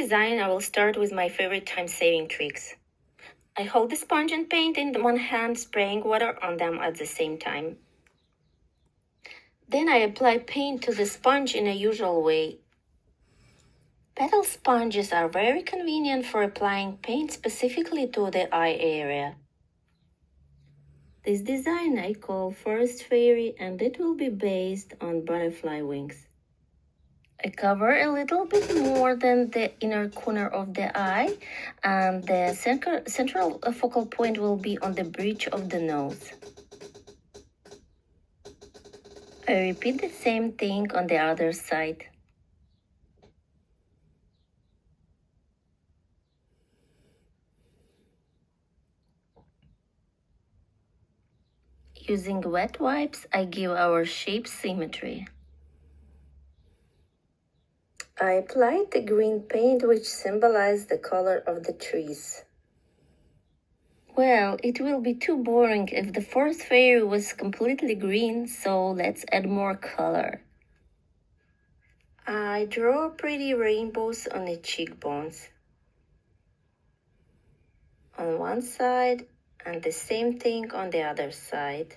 Design, I will start with my favorite time-saving tricks. I hold the sponge and paint in one hand, spraying water on them at the same time. Then I apply paint to the sponge in a usual way. Petal sponges are very convenient for applying paint specifically to the eye area. This design I call Forest Fairy, and it will be based on butterfly wings. I cover a little bit more than the inner corner of the eye, and the central focal point will be on the bridge of the nose. I repeat the same thing on the other side. Using wet wipes, I give our shape symmetry. I applied the green paint, which symbolizes the color of the trees. Well, it will be too boring if the forest fairy was completely green, so let's add more color. I draw pretty rainbows on the cheekbones. On one side, and the same thing on the other side.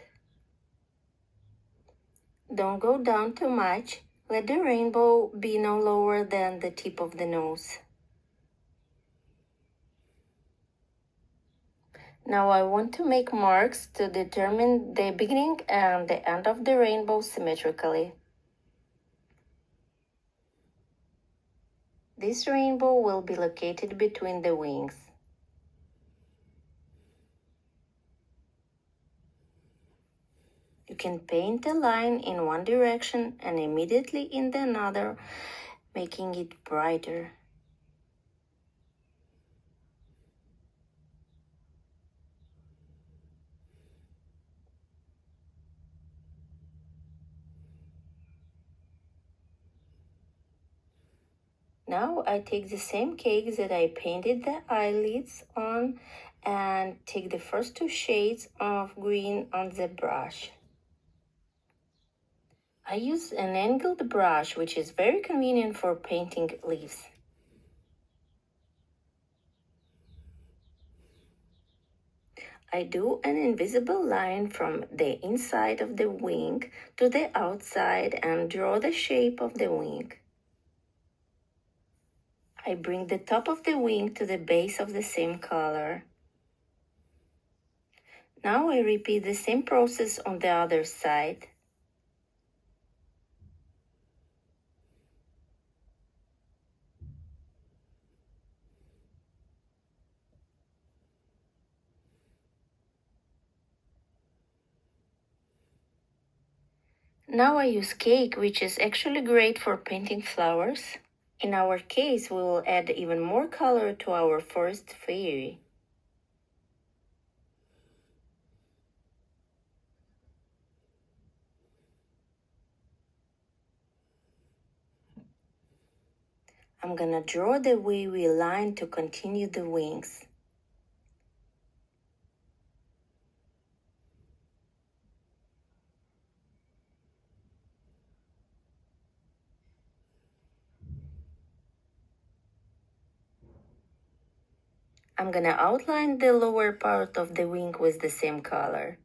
Don't go down too much. Let the rainbow be no lower than the tip of the nose. Now I want to make marks to determine the beginning and the end of the rainbow symmetrically. This rainbow will be located between the wings. You can paint a line in one direction and immediately in the other, making it brighter. Now I take the same cake that I painted the eyelids on and take the first two shades of green on the brush. I use an angled brush, which is very convenient for painting leaves. I do an invisible line from the inside of the wing to the outside and draw the shape of the wing. I bring the top of the wing to the base of the same color. Now I repeat the same process on the other side. Now I use cake, which is actually great for painting flowers. In our case, we will add even more color to our forest fairy. I'm gonna draw the wavy line to continue the wings. I'm gonna outline the lower part of the wing with the same color.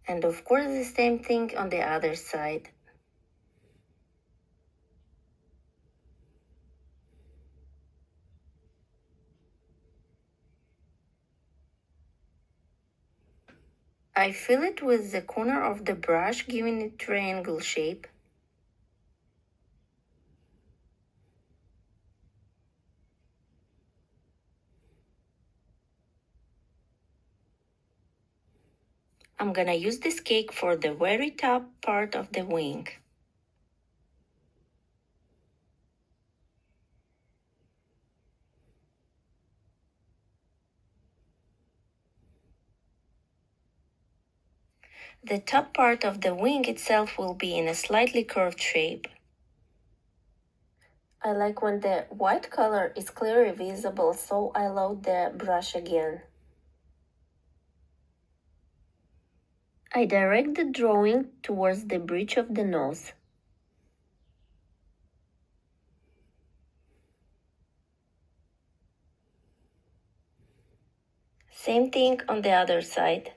And of course the same thing on the other side. I fill it with the corner of the brush, giving it triangle shape. I'm gonna use this cake for the very top part of the wing. The top part of the wing itself will be in a slightly curved shape. I like when the white color is clearly visible, so I load the brush again. I direct the drawing towards the bridge of the nose. Same thing on the other side.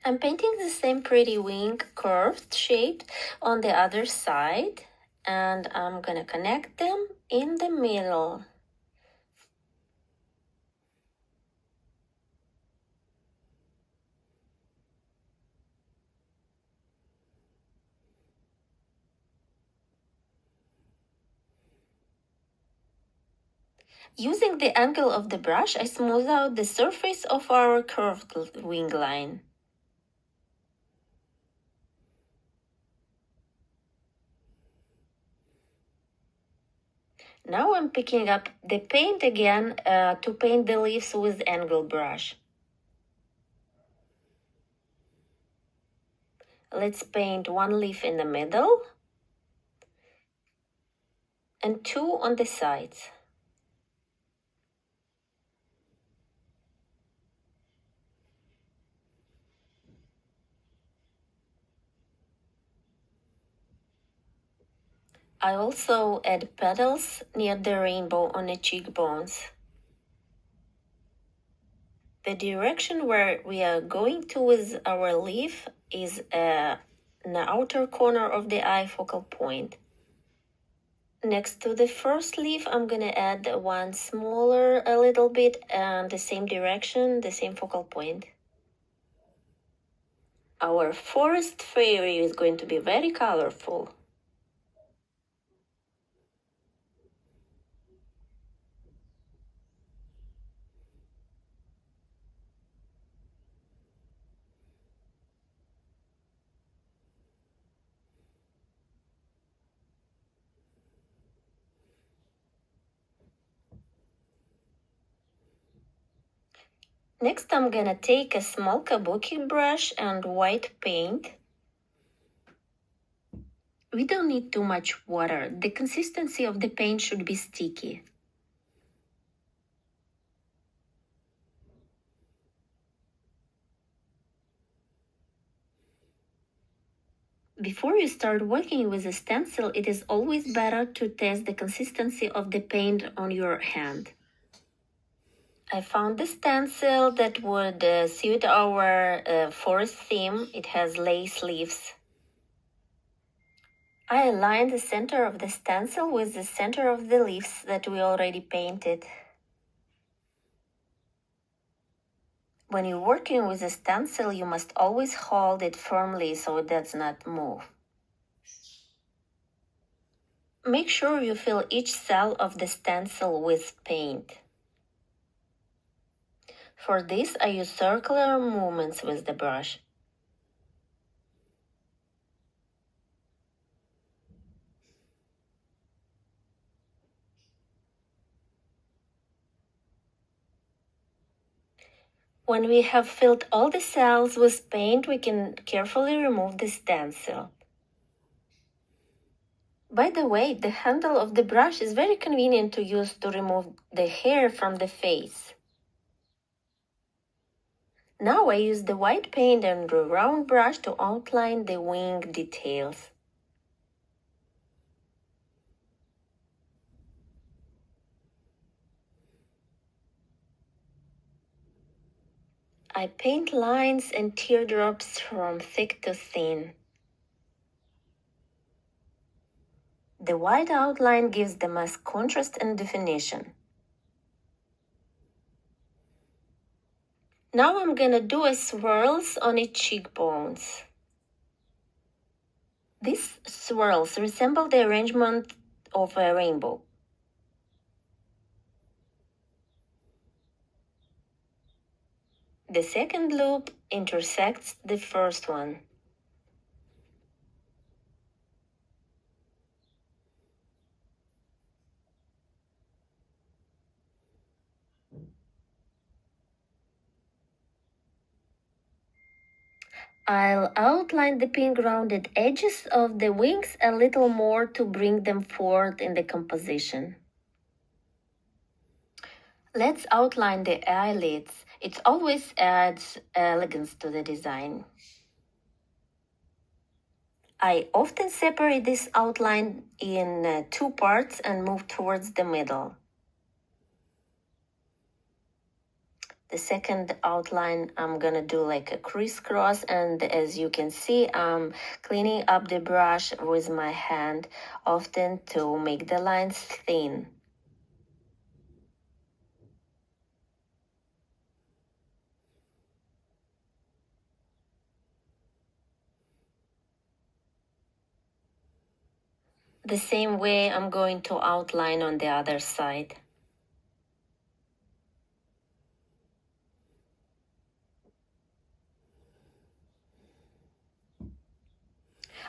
I'm painting the same pretty wing curved shape on the other side, and I'm gonna connect them in the middle. Using the angle of the brush, I smooth out the surface of our curved wing line. Now I'm picking up the paint again to paint the leaves with angle brush. Let's paint one leaf in the middle and two on the sides. I also add petals near the rainbow on the cheekbones. The direction where we are going to with our leaf is in the outer corner of the eye focal point. Next to the first leaf, I'm gonna add one smaller a little bit and the same direction, the same focal point. Our forest fairy is going to be very colorful. Next, I'm gonna take a small kabuki brush and white paint. We don't need too much water. The consistency of the paint should be sticky. Before you start working with a stencil, it is always better to test the consistency of the paint on your hand. I found the stencil that would suit our forest theme. It has lace leaves. I aligned the center of the stencil with the center of the leaves that we already painted. When you're working with a stencil, you must always hold it firmly so it does not move. Make sure you fill each cell of the stencil with paint. For this, I use circular movements with the brush. When we have filled all the cells with paint, we can carefully remove the stencil. By the way, the handle of the brush is very convenient to use to remove the hair from the face. Now I use the white paint and the round brush to outline the wing details. I paint lines and teardrops from thick to thin. The white outline gives the mask contrast and definition. Now I'm gonna do a swirls on its cheekbones. These swirls resemble the arrangement of a rainbow. The second loop intersects the first one. I'll outline the pink rounded edges of the wings a little more to bring them forward in the composition. Let's outline the eyelids. It always adds elegance to the design. I often separate this outline in two parts and move towards the middle. The second outline, I'm gonna do like a crisscross, and as you can see, I'm cleaning up the brush with my hand, often to make the lines thin. The same way I'm going to outline on the other side.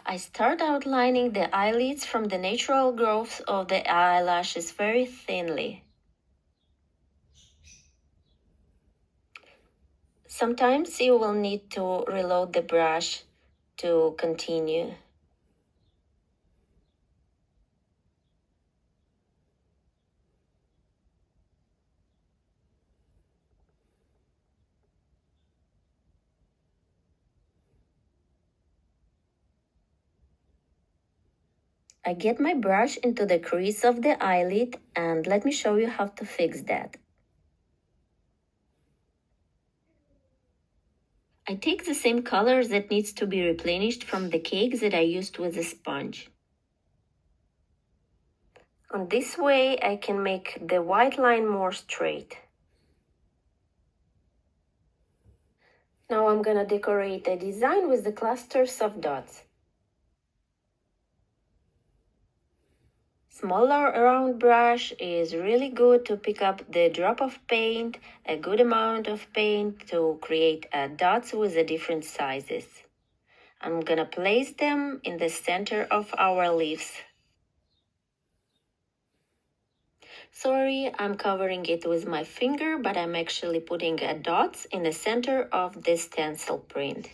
I start outlining the eyelids from the natural growth of the eyelashes very thinly. Sometimes you will need to reload the brush to continue. I get my brush into the crease of the eyelid, and let me show you how to fix that. I take the same color that needs to be replenished from the cake that I used with the sponge. On this way, I can make the white line more straight. Now I'm gonna decorate the design with the clusters of dots. Smaller round brush is really good to pick up the drop of paint, a good amount of paint to create dots with the different sizes. I'm gonna place them in the center of our leaves. Sorry, I'm covering it with my finger, but I'm actually putting dots in the center of this stencil print.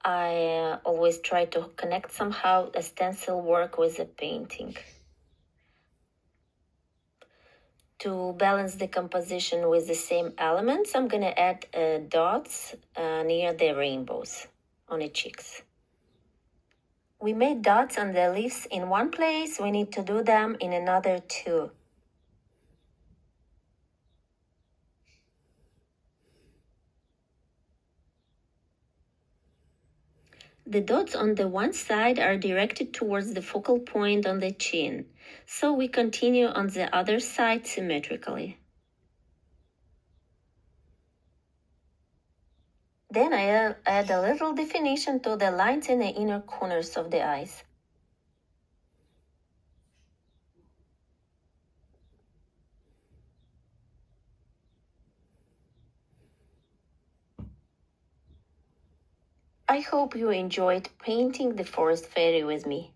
I always try to connect somehow a stencil work with the painting. To balance the composition with the same elements, I'm gonna add dots near the rainbows on the cheeks. We made dots on the leaves in one place, we need to do them in another too. The dots on the one side are directed towards the focal point on the chin, so we continue on the other side symmetrically. Then I add a little definition to the lines in the inner corners of the eyes. I hope you enjoyed painting the forest fairy with me.